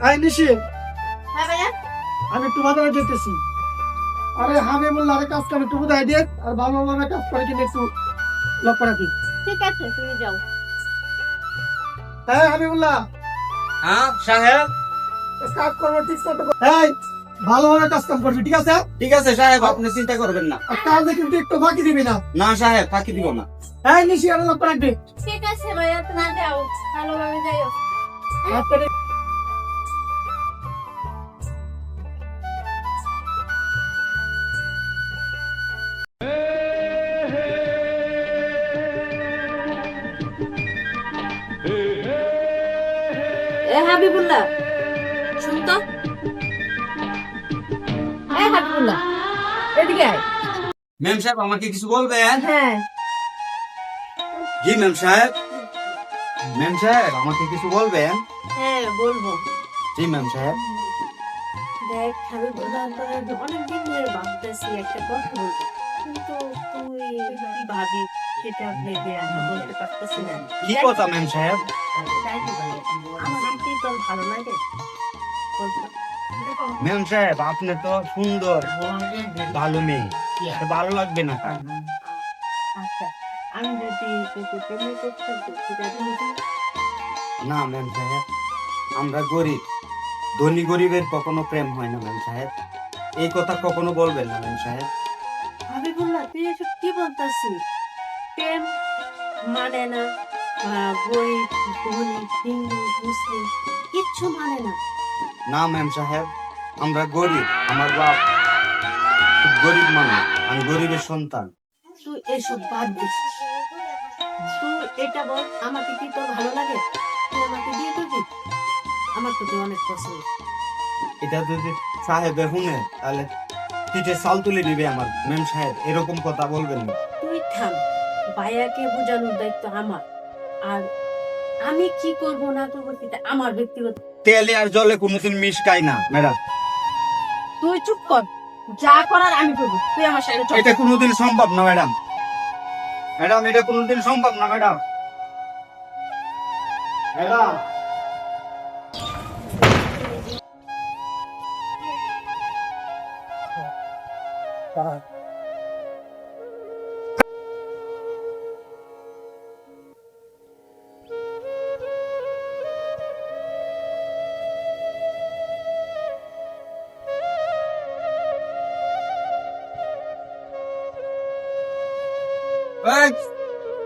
I নিশি হ্যাঁ ভাইয়া আমি একটু বাজারে যেতেছি। আরে হাবিবুল্লাহ আরে কাজ করে একটু বুঝাই দিয়ে আর ভালোভাবে কাজ করে কিনে একটু লক্ষ্য রাখি। ঠিক আছে তুমি যাও। হ্যাঁ হাবিবুল্লাহ হ্যাঁ সাহেব, কাজ করবো ঠিক মতো। এই ভালোভাবে কাজ কাম করবি ঠিক আছে? ঠিক আছে সাহেব, আপনি চিন্তা করবেন না। আর কাজে কিন্তু একটু ফাঁকি দিবি না। না সাহেব, ফাঁকি দিব না। এই নিশি আরে লক্ষ্য রাখবি। ঠিক আছে ভাইয়া তুমি যাও, ভালোভাবে যাইও। এ হাবিবুল্লাহ শুন তো। এ হাবিবুল্লাহ এদিকে আয়। ম্যাম সাহেব আমাকে কিছু বলবেন? হ্যাঁ জি ম্যাম সাহেব। ম্যাম সাহেব আমাকে কিছু বলবেন? হ্যাঁ বলবো। জি ম্যাম সাহেব। দেখ হাবিবুল্লাহ অনেকদিন ধরে ভাবতেছি একটা কথা বলবো, কিন্তু তুই কি ভাবি সেটা ভেবে আমি বলতে পারতেছি না। কি কথা ম্যাম সাহেব? তাই তো ভাই, আমার কি তোর ভালো লাগে বলতো? ম্যাম সাহেব আপনি তো সুন্দর ভালো মেয়ে, ভালো লাগবে না? আচ্ছা আমি যদি তোকে প্রেমে করতে সেটা তুমি না ম্যাম সাহেব, আমরা গরিব, ধনী গরিবের কখনো প্রেম হয় না ম্যাম সাহেব। এই কথা কখনো বলবেন না ম্যাম সাহেব। হাবিবুল্লাহ তুই এসব কি বলতেছিস? প্রেম মানে না গরিব ধনী হিন্দু মুসলিম কিচ্ছু মানে না। না ম্যাম সাহেব, আমরা গরিব, আমার বাপ খুব গরিব মানুষ, আমি গরিবের সন্তান। তুই এসব বাদ দিস। তুই এটা বল, আমাকে কি তোর ভালো লাগে? তুই আমাকে বিয়ে করবি? আমার তোকে অনেক পছন্দ। এটা যদি সাহেবে শুনে তাহলে পিঠে চাল তুলে দিবে আমার। ম্যাম সাহেব এরকম কথা বলবেন না। তুই থাম, ভাইয়াকে বোঝানোর দায়িত্ব আমার। আর আমি কি করব না করবো সেটা আমার ব্যক্তিগত। তেলে আর জলে কোনোদিন মিশকায় না ম্যাডাম। তুই চুপ কর, যা করার আমি করবো, তুই আমার সাথে চল। এটা কোনোদিন সম্ভব না ম্যাডাম। ম্যাডাম এটা কোনোদিন সম্ভব না ম্যাডাম। ম্যাডাম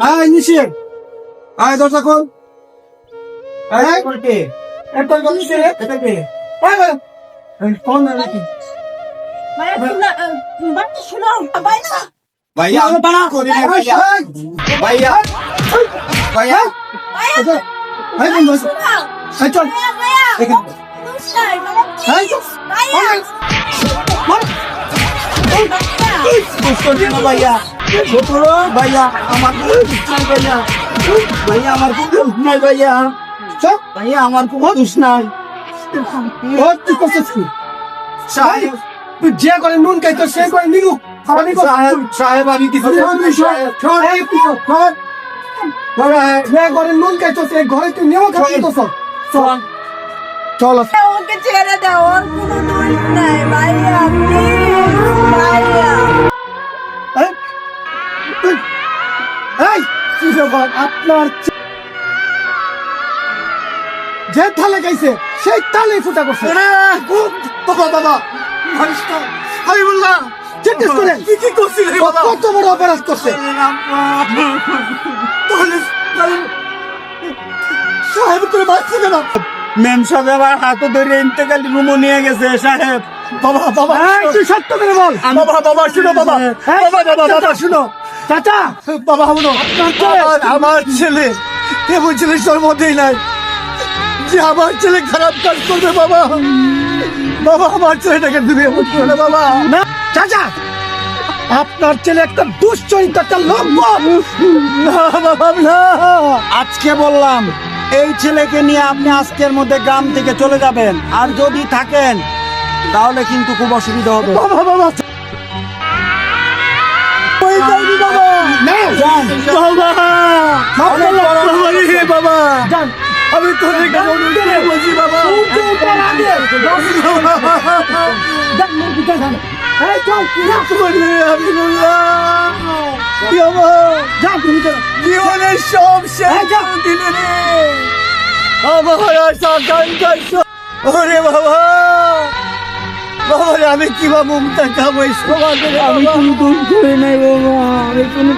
আই নিশি আয় দরজা খোল। এই করতে একটা গলিছে রে এটা কে? এই ফোন নাকি? ভাইয়া বাচ্চা শুনো, ভাইয়া ভাইয়া আমি বানা করি না ভাইয়া। ভাইয়া ভাইয়া এই বন্ধু এই চল ভাইয়া এখানে এই ভাইয়া ভাইয়া আমার ভাইয়া ভাইয়া আমার খুব দোষ নাই ভাইয়া। চল ভাইয়া আমার কোনো দোষ নাই। ও তুই করছিস কি? সাহেব তুই যে করে নুন খাইতো সে করে নিগু খাওয়ানি কর। সাহেব সাহেব আমি কিছু যে করে নুন খাইতো সে ঘরে তুই নিও খাওয়ানি তো চল চল ওকে ছেড়ে দাও, ওর কোনো দোষ নাই ভাইয়া, প্লিজ ভাইয়া। এই এই কি ব্যাপার আপনার যে থালে গাইছে সেই তালে ফুটা করছে। বাবা বাবা হাবিবুল্লাহ চেষ্টা করে কি করছিস রে বাবা? কত বড় অপরাধ করছে। তাহলে সাহেব তোরে বাঁচছে কেন? ম্যাম সাহেব আমার হাত ধরে ইন্তেকাল রুমে নিয়ে গেছে সাহেব। বাবা বাবা তুই সত্য করে বল। বাবা বাবা শুনো বাবা বাবা বাবা বাবা শুনো চাচা বাবা শুনো আমার ছেলে এমন ছেলে জন্মতেই নাই যে আমার ছেলে খারাপ কাজ করবে। বাবা বাবা আমার ছেলেটাকে দিবে এমন করে না বাবা। না চাচা আপনার ছেলে একটা দুশ্চরিত্র একটা লোক। না বাবা না, আজকে বললাম এই ছেলেকে নিয়ে আপনি আজকের মধ্যে গ্রাম থেকে চলে যাবেন, আর যদি থাকেন তাহলে কিন্তু খুব অসুবিধা হবে। বাবা বাবা ওই যাইনি বাবা যান। বাবা বাবা রে বাবা যান আমি তোদের কাছে অনুরোধ করে বলছি বাবা। জীবনের সব শেষ দিলে রে আমার আকাঙ্ক্ষা ওরে বাবা, বাবা রে আমি কিভাবে মুখটা খাবো এই সমাজে? আমি কোনো দোষ করি নাই বাবা, আমি কোনো